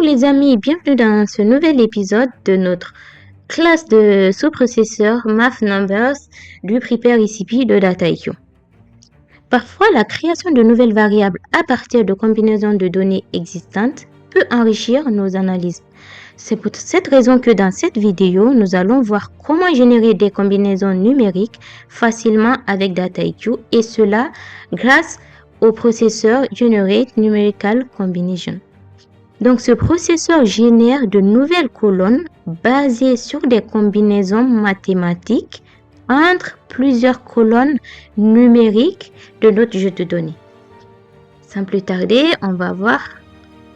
les amis, bienvenue dans ce nouvel épisode de notre classe de sous-processeurs Math Numbers du Prepare ICP de DataIQ. Parfois, la création de nouvelles variables à partir de combinaisons de données existantes peut enrichir nos analyses. C'est pour cette raison que dans cette vidéo, nous allons voir comment générer des combinaisons numériques facilement avec DataIQ et cela grâce au processeur Generate Numerical Combination. Donc, ce processeur génère de nouvelles colonnes basées sur des combinaisons mathématiques entre plusieurs colonnes numériques de notre jeu de données. Sans plus tarder, on va voir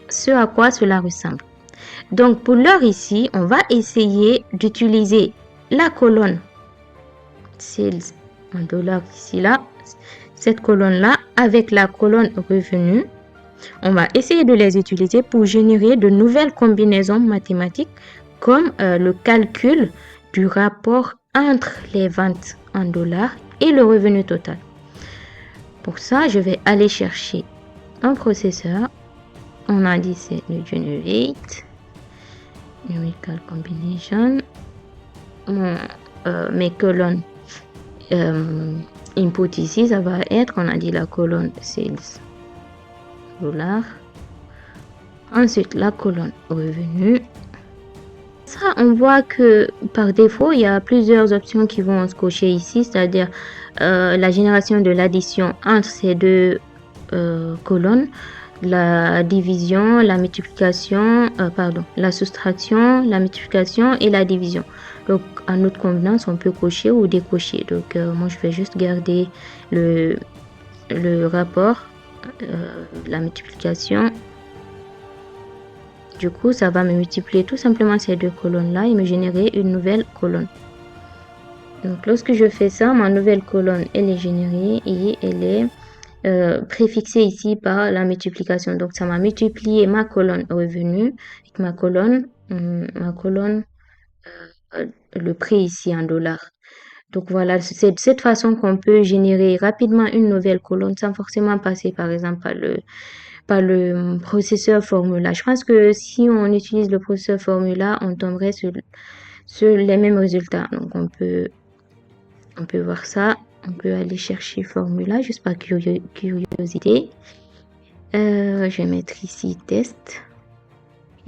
ce à quoi cela ressemble. Donc, pour l'heure ici, on va essayer d'utiliser la colonne sales en dollars ici là, cette colonne-là avec la colonne revenu. On va essayer de les utiliser pour générer de nouvelles combinaisons mathématiques comme le calcul du rapport entre les ventes en dollars et le revenu total. Pour ça, je vais aller chercher un processeur. On a dit c'est le Generate Numerical Combination. Mes colonnes input ici, ça va être, on a dit la colonne sales dollars. Ensuite, la colonne revenu. Ça, on voit que par défaut, il y a plusieurs options qui vont se cocher ici, c'est-à-dire la génération de l'addition entre ces deux colonnes, la division, la multiplication, la soustraction, la multiplication et la division. Donc, à notre convenance, on peut cocher ou décocher. Donc, moi, je vais juste garder le rapport, la multiplication. Du coup, ça va me multiplier tout simplement ces deux colonnes-là et me générer une nouvelle colonne. Donc, lorsque je fais ça, ma nouvelle colonne, elle est générée et elle est préfixée ici par la multiplication. Donc, ça m'a multiplié ma colonne revenu avec ma colonne, le prix ici en dollars. Donc, voilà, c'est de cette façon qu'on peut générer rapidement une nouvelle colonne sans forcément passer, par exemple, par le processeur Formula. Je pense que si on utilise le processeur Formula, on tomberait sur les mêmes résultats. Donc, on peut voir ça. On peut aller chercher Formula, juste par curiosité. Je vais mettre ici test.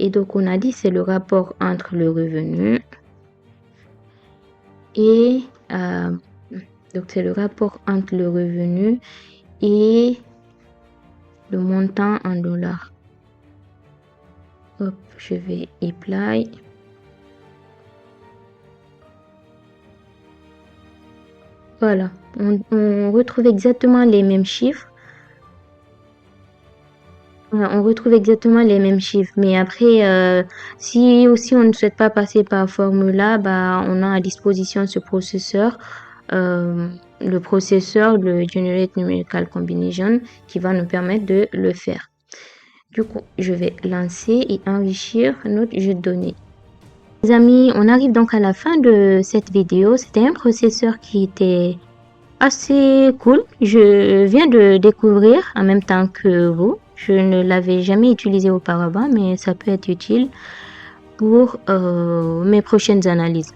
Et donc, on a dit c'est le rapport entre le revenu et... donc, c'est le rapport entre le revenu et le montant en dollars. Hop, je vais apply. Voilà, on retrouve exactement les mêmes chiffres. On retrouve exactement les mêmes chiffres. Mais après, si aussi on ne souhaite pas passer par Formula, on a à disposition ce processeur. Le processeur, le Generate Numerical Combination, qui va nous permettre de le faire. Du coup, je vais lancer et enrichir notre jeu de données. Les amis, on arrive donc à la fin de cette vidéo. C'était un processeur qui était assez cool. Je viens de découvrir en même temps que vous. Je ne l'avais jamais utilisé auparavant, mais ça peut être utile pour mes prochaines analyses.